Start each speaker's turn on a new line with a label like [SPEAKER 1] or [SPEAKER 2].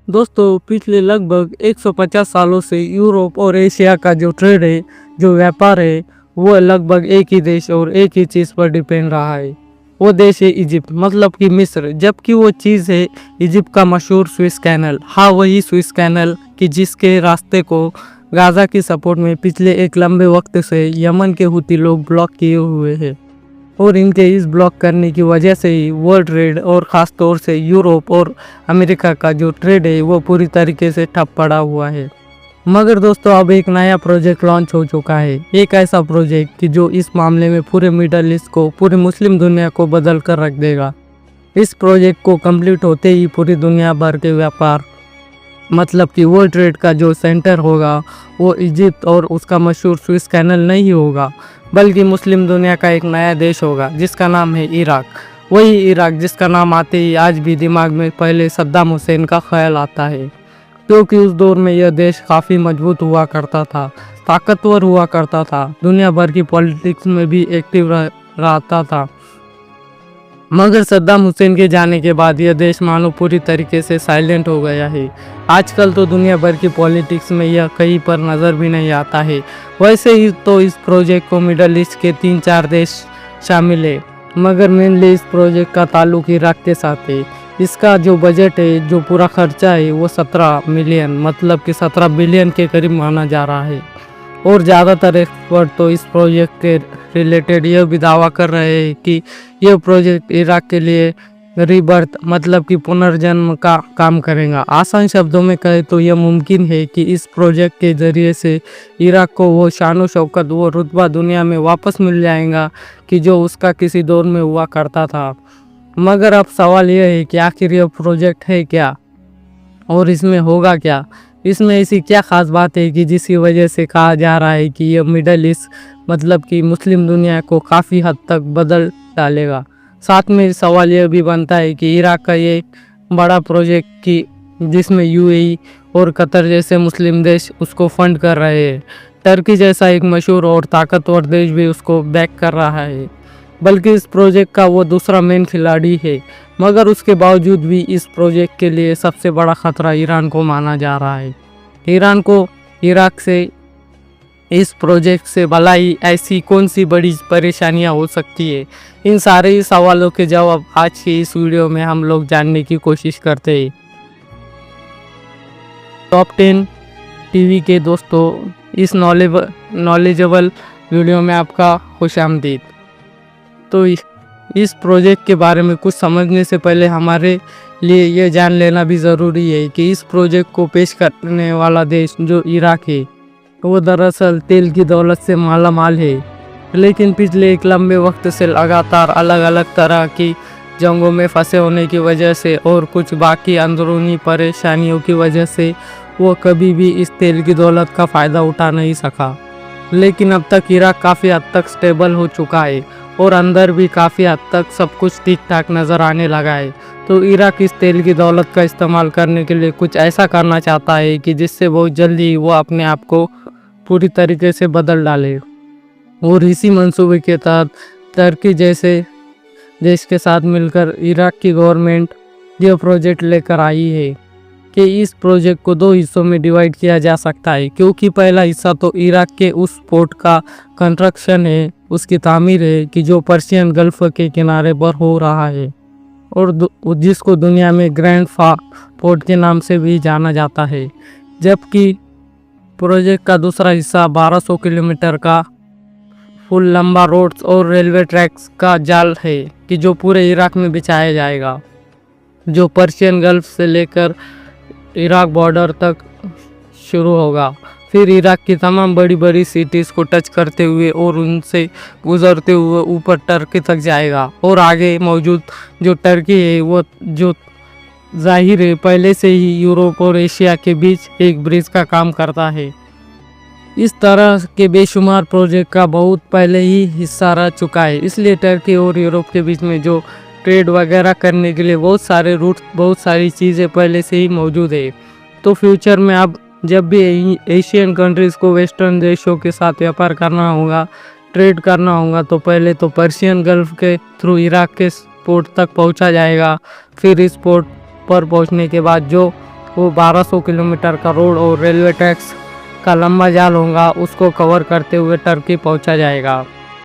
[SPEAKER 1] दोस्तों पिछले लगभग 150 सालों से यूरोप और एशिया का जो ट्रेड है, जो व्यापार है, वो लगभग एक ही देश और एक ही चीज़ पर डिपेंड रहा है। वो देश है इजिप्ट, मतलब कि मिस्र। जबकि वो चीज़ है इजिप्ट का मशहूर स्विस कैनल। हाँ, वही स्विस कैनल कि जिसके रास्ते को गाज़ा की सपोर्ट में पिछले एक लंबे वक्त से यमन के हुती लोग ब्लॉक किए हुए हैं। और इनके इस ब्लॉक करने की वजह से ही वर्ल्ड ट्रेड और ख़ास तौर से यूरोप और अमेरिका का जो ट्रेड है वो पूरी तरीके से ठप पड़ा हुआ है। मगर दोस्तों अब एक नया प्रोजेक्ट लॉन्च हो चुका है। एक ऐसा प्रोजेक्ट कि जो इस मामले में पूरे मिडल ईस्ट को, पूरी मुस्लिम दुनिया को बदल कर रख देगा। इस प्रोजेक्ट को कंप्लीट होते ही पूरी दुनिया भर के व्यापार, मतलब कि वर्ल्ड ट्रेड का जो सेंटर होगा वो इजिप्ट और उसका मशहूर स्विस कैनल नहीं होगा, बल्कि मुस्लिम दुनिया का एक नया देश होगा जिसका नाम है इराक। वही इराक जिसका नाम आते ही आज भी दिमाग में पहले सद्दाम हुसैन का ख्याल आता है, क्योंकि उस दौर में यह देश काफ़ी मजबूत हुआ करता था, ताकतवर हुआ करता था, दुनिया भर की पॉलिटिक्स में भी एक्टिव रहता था। मगर सद्दाम हुसैन के जाने के बाद यह देश मानो पूरी तरीके से साइलेंट हो गया है। आजकल तो दुनिया भर की पॉलिटिक्स में यह कहीं पर नज़र भी नहीं आता है। वैसे ही तो इस प्रोजेक्ट को मिडल ईस्ट के 3-4 देश शामिल है, मगर मेनली इस प्रोजेक्ट का ताल्लुक इराक के साथ है। इसका जो बजट है, जो पूरा खर्चा है, वो 17 मिलियन मतलब कि 17 बिलियन के करीब माना जा रहा है। और ज़्यादातर एक्सपर्ट तो इस प्रोजेक्ट के रिलेटेड यह भी दावा कर रहे हैं कि यह प्रोजेक्ट इराक के लिए रीबर्थ मतलब कि पुनर्जन्म का काम करेगा। आसान शब्दों में कहें तो यह मुमकिन है कि इस प्रोजेक्ट के ज़रिए से इराक को वो शान शौकत, वो रुतबा दुनिया में वापस मिल जाएगा कि जो उसका किसी दौर में हुआ करता था। मगर अब सवाल यह है कि आखिर यह प्रोजेक्ट है क्या और इसमें होगा क्या। इसमें ऐसी क्या ख़ास बात है कि जिसकी वजह से कहा जा रहा है कि यह मिडल ईस्ट मतलब कि मुस्लिम दुनिया को काफ़ी हद तक बदल डालेगा। साथ में सवाल यह भी बनता है कि इराक का ये बड़ा प्रोजेक्ट कि जिसमें यूएई और कतर जैसे मुस्लिम देश उसको फंड कर रहे हैं, टर्की जैसा एक मशहूर और ताकतवर देश भी उसको बैक कर रहा है, बल्कि इस प्रोजेक्ट का वो दूसरा मेन खिलाड़ी है। मगर उसके बावजूद भी इस प्रोजेक्ट के लिए सबसे बड़ा ख़तरा ईरान को माना जा रहा है। ईरान को इराक से, इस प्रोजेक्ट से भलाई ऐसी कौन सी बड़ी परेशानियां हो सकती है। इन सारे ही सवालों के जवाब आज की इस वीडियो में हम लोग जानने की कोशिश करते हैं। टॉप 10 टीवी के दोस्तों, इस नॉलेजेबल वीडियो में आपका खुशामदीद। तो इस प्रोजेक्ट के बारे में कुछ समझने से पहले हमारे लिए यह जान लेना भी ज़रूरी है कि इस प्रोजेक्ट को पेश करने वाला देश जो इराक है वो दरअसल तेल की दौलत से माला माल है, लेकिन पिछले एक लंबे वक्त से लगातार अलग अलग तरह की जंगों में फंसे होने की वजह से और कुछ बाकी अंदरूनी परेशानियों की वजह से वो कभी भी इस तेल की दौलत का फ़ायदा उठा नहीं सका। लेकिन अब तक इराक काफ़ी हद तक स्टेबल हो चुका है और अंदर भी काफ़ी हद तक सब कुछ ठीक ठाक नज़र आने लगा है। तो इराक इस तेल की दौलत का इस्तेमाल करने के लिए कुछ ऐसा करना चाहता है कि जिससे बहुत जल्दी वो अपने आप को पूरी तरीके से बदल डाले। और इसी मंसूबे के तहत टर्की जैसे देश के साथ मिलकर इराक की गवर्नमेंट यह प्रोजेक्ट लेकर आई है कि इस प्रोजेक्ट को 2 हिस्सों में डिवाइड किया जा सकता है, क्योंकि पहला हिस्सा तो इराक के उस पोर्ट का कंस्ट्रक्शन है, उसकी तामीर है कि जो पर्शियन गल्फ के किनारे पर हो रहा है और जिसको दुनिया में ग्रैंड पोर्ट के नाम से भी जाना जाता है। जबकि प्रोजेक्ट का दूसरा हिस्सा 1200 किलोमीटर का फुल लंबा रोड्स और रेलवे ट्रैक्स का जाल है कि जो पूरे इराक में बिछाया जाएगा, जो पर्शियन गल्फ से लेकर इराक बॉर्डर तक शुरू होगा, फिर इराक की तमाम बड़ी बड़ी सिटीज़ को टच करते हुए और उनसे गुजरते हुए ऊपर टर्की तक जाएगा। और आगे मौजूद जो टर्की है वो जो जाहिर है पहले से ही यूरोप और एशिया के बीच एक ब्रिज का काम करता है। इस तरह के बेशुमार प्रोजेक्ट का बहुत पहले ही हिस्सा रह चुका है, इसलिए टर्की और यूरोप के बीच में जो ट्रेड वगैरह करने के लिए बहुत सारे रूट, बहुत सारी चीज़ें पहले से ही मौजूद है। तो फ्यूचर में अब जब भी एशियन कंट्रीज़ को वेस्टर्न देशों के साथ व्यापार करना होगा, ट्रेड करना होगा, तो पहले तो पर्शियन गल्फ के थ्रू इराक के पोर्ट तक पहुंचा जाएगा। फिर इस पोर्ट पर पहुंचने के बाद जो वो 1200 किलोमीटर का रोड और रेलवे ट्रैक्स का लंबा जाल होगा, उसको कवर करते हुए टर्की पहुंचा जाएगा।